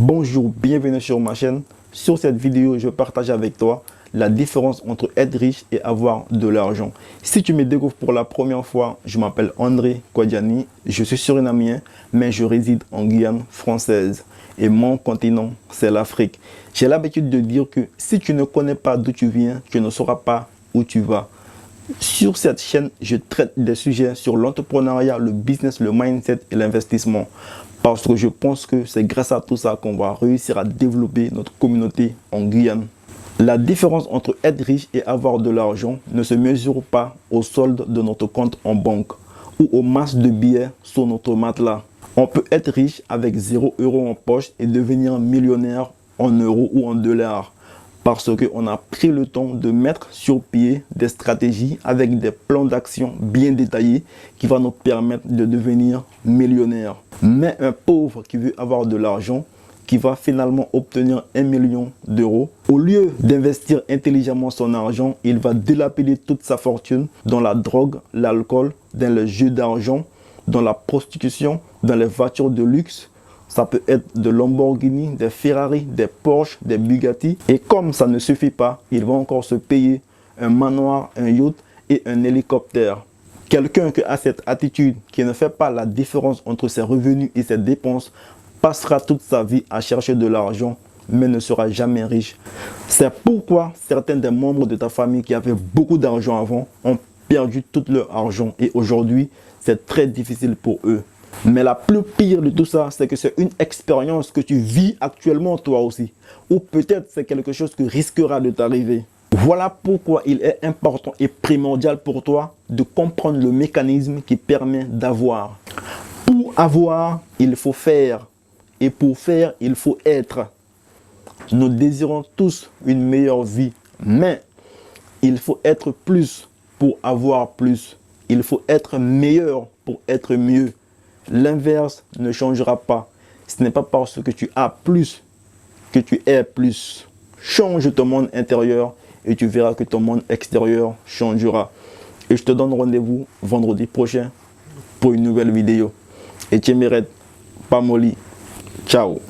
Bonjour, bienvenue sur ma chaîne. Sur cette vidéo, je partage avec toi la différence entre être riche et avoir de l'argent. Si tu me découvres pour la première fois, je m'appelle André Kouadiani, je suis surinamien, mais je réside en Guyane française. Et mon continent, c'est l'Afrique. J'ai l'habitude de dire que si tu ne connais pas d'où tu viens, tu ne sauras pas où tu vas. Sur cette chaîne, je traite des sujets sur l'entrepreneuriat, le business, le mindset et l'investissement. Parce que je pense que c'est grâce à tout ça qu'on va réussir à développer notre communauté en Guyane. La différence entre être riche et avoir de l'argent ne se mesure pas au solde de notre compte en banque ou aux masses de billets sur notre matelas. On peut être riche avec 0 € en poche et devenir millionnaire en euros ou en dollars. Parce qu'on a pris le temps de mettre sur pied des stratégies avec des plans d'action bien détaillés qui vont nous permettre de devenir millionnaires. Mais un pauvre qui veut avoir de l'argent, qui va finalement obtenir 1 million d'euros, au lieu d'investir intelligemment son argent, il va dilapider toute sa fortune dans la drogue, l'alcool, dans le jeu d'argent, dans la prostitution, dans les voitures de luxe. Ça peut être de Lamborghini, des Ferrari, des Porsche, des Bugatti. Et comme ça ne suffit pas, il va encore se payer un manoir, un yacht et un hélicoptère. Quelqu'un qui a cette attitude, qui ne fait pas la différence entre ses revenus et ses dépenses, passera toute sa vie à chercher de l'argent, mais ne sera jamais riche. C'est pourquoi certains des membres de ta famille qui avaient beaucoup d'argent avant ont perdu tout leur argent. Et aujourd'hui, c'est très difficile pour eux. Mais la plus pire de tout ça, c'est que c'est une expérience que tu vis actuellement toi aussi. Ou peut-être c'est quelque chose qui risquera de t'arriver. Voilà pourquoi il est important et primordial pour toi de comprendre le mécanisme qui permet d'avoir. Pour avoir, il faut faire. Et pour faire, il faut être. Nous désirons tous une meilleure vie. Mais il faut être plus pour avoir plus. Il faut être meilleur pour être mieux. L'inverse ne changera pas. Ce n'est pas parce que tu as plus que tu es plus. Change ton monde intérieur et tu verras que ton monde extérieur changera. Et je te donne rendez-vous vendredi prochain pour une nouvelle vidéo. Et Tchemeret, Pamoli. Ciao.